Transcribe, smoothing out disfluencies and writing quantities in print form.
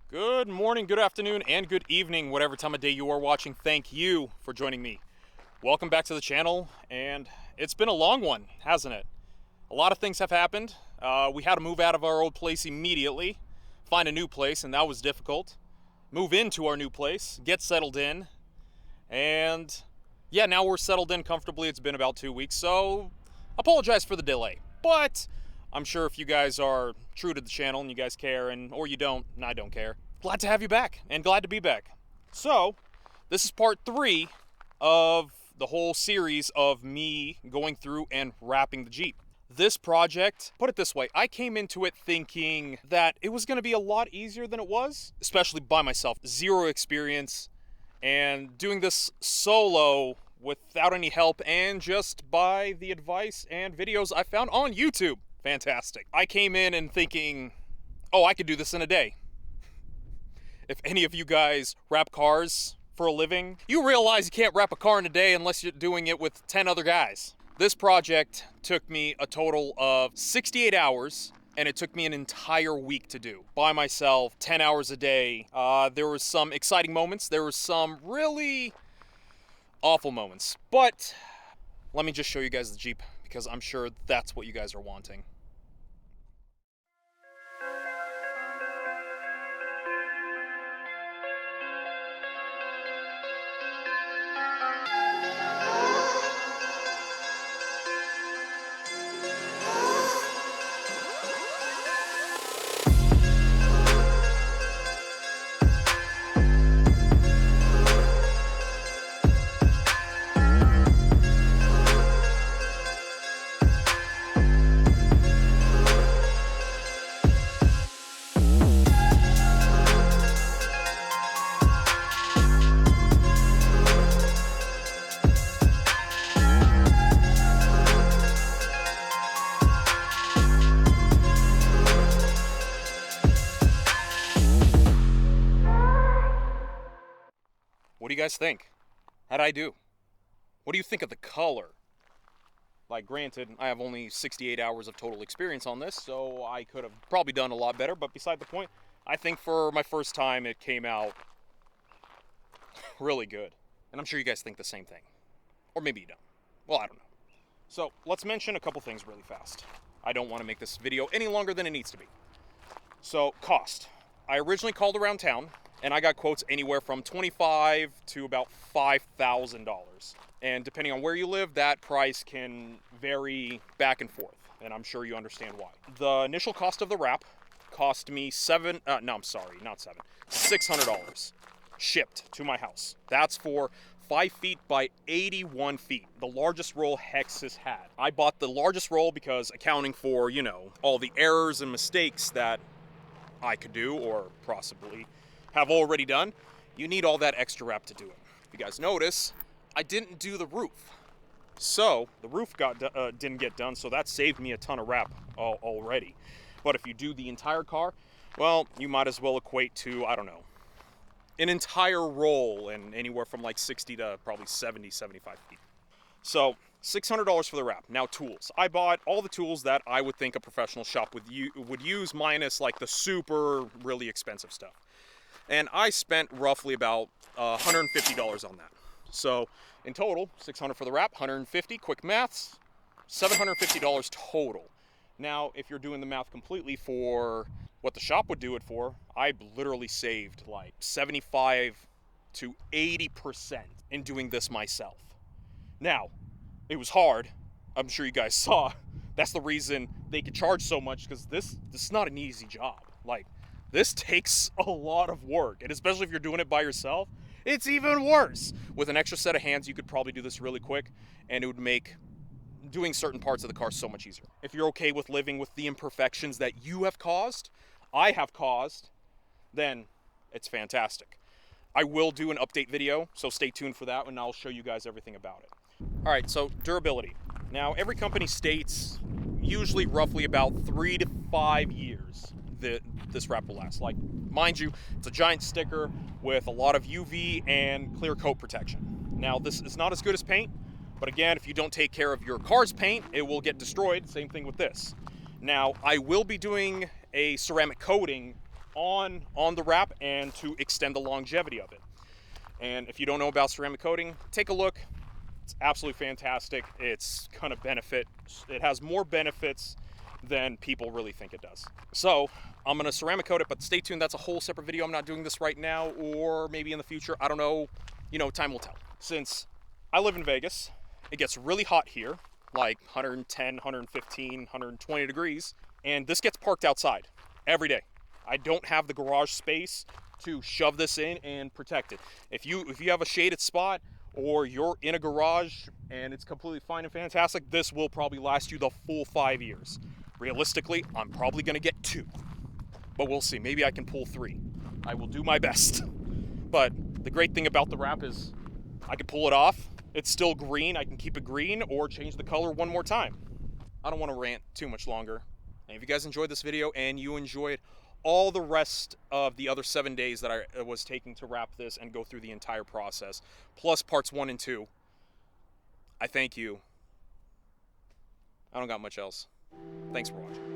Good morning, good afternoon, and good evening, whatever time of day you are watching. Thank you for joining me. Welcome back to the channel, and it's been a long one, hasn't it? A lot of things have happened. We had to move out of our old place immediately, find a new place, and that was difficult. Move into our new place, get settled in, and yeah, now we're settled in comfortably. It's been about 2 weeks, so apologize for the delay. But I'm sure if you guys are true to the channel and you guys care, or you don't, and I don't care, glad to have you back and glad to be back. So this is part 3 of the whole series of me going through and wrapping the Jeep. This project, put it this way, I came into it thinking that it was going to be a lot easier than it was, especially by myself. Zero experience, and doing this solo without any help and just by the advice and videos I found on YouTube. Fantastic. I came in and thinking, oh, I could do this in a day. If any of you guys wrap cars for a living, you realize you can't wrap a car in a day unless you're doing it with 10 other guys. This project took me a total of 68 hours, and it took me an entire week to do. By myself, 10 hours a day. There was some exciting moments. There were some really awful moments. But let me just show you guys the Jeep, because I'm sure that's what you guys are wanting. What do you guys think? How'd I do? What do you think of the color? Like, granted, I have only 68 hours of total experience on this, so I could have probably done a lot better, but beside the point, I think for my first time, it came out really good. And I'm sure you guys think the same thing. Or maybe you don't. Well, I don't know. So, let's mention a couple things really fast. I don't want to make this video any longer than it needs to be. So, cost. I originally called around town, and I got quotes anywhere from $25 to about $5,000. And depending on where you live, that price can vary back and forth, and I'm sure you understand why. The initial cost of the wrap cost me $600 shipped to my house. That's for 5 feet by 81 feet, the largest roll HEXIS had. I bought the largest roll because accounting for, all the errors and mistakes that I could do or possibly have already done, you need all that extra wrap to do it. If you guys notice, I didn't do the roof. So the roof didn't get done, so that saved me a ton of wrap already. But if you do the entire car, well, you might as well equate to, I don't know, an entire roll, and anywhere from like 60 to probably 70, 75 feet. So $600 for the wrap. Now, tools. I bought all the tools that I would think a professional shop would use, minus like the super really expensive stuff. And I spent roughly about $150 on that. So in total, $600 for the wrap, $150, quick maths, $750 total. Now, if you're doing the math completely for what the shop would do it for, I literally saved like 75 to 80% in doing this myself. Now, it was hard. I'm sure you guys saw. That's the reason they could charge so much, because this is not an easy job. Like, this takes a lot of work, and especially if you're doing it by yourself, it's even worse. With an extra set of hands, you could probably do this really quick, and it would make doing certain parts of the car so much easier. If you're okay with living with the imperfections that you have caused, I have caused, then it's fantastic. I will do an update video, so stay tuned for that, and I'll show you guys everything about it. All right, so durability. Now, every company states usually roughly about 3 to 5 years this wrap will last. Like, mind you, it's a giant sticker with a lot of UV and clear coat protection. Now, this is not as good as paint, but again, if you don't take care of your car's paint, it will get destroyed. Same thing with this. Now, I will be doing a ceramic coating on the wrap and to extend the longevity of it. And if you don't know about ceramic coating, take a look. It's absolutely fantastic. It's gonna benefit. It has more benefits than people really think it does. So I'm gonna ceramic coat it, but stay tuned. That's a whole separate video. I'm not doing this right now, or maybe in the future. I don't know. You know, time will tell. Since I live in Vegas, it gets really hot here, like 110, 115, 120 degrees, and this gets parked outside every day. I don't have the garage space to shove this in and protect it. If you have a shaded spot, or you're in a garage and it's completely fine and fantastic, this will probably last you the full 5 years. Realistically, I'm probably gonna get 2, but we'll see. Maybe I can pull 3. I will do my best. But the great thing about the wrap is I can pull it off. It's still green. I can keep it green or change the color one more time. I don't want to rant too much longer. And if you guys enjoyed this video and you enjoyed all the rest of the other 7 days that I was taking to wrap this and go through the entire process, plus parts 1 and 2, I thank you. I don't got much else. Thanks for watching.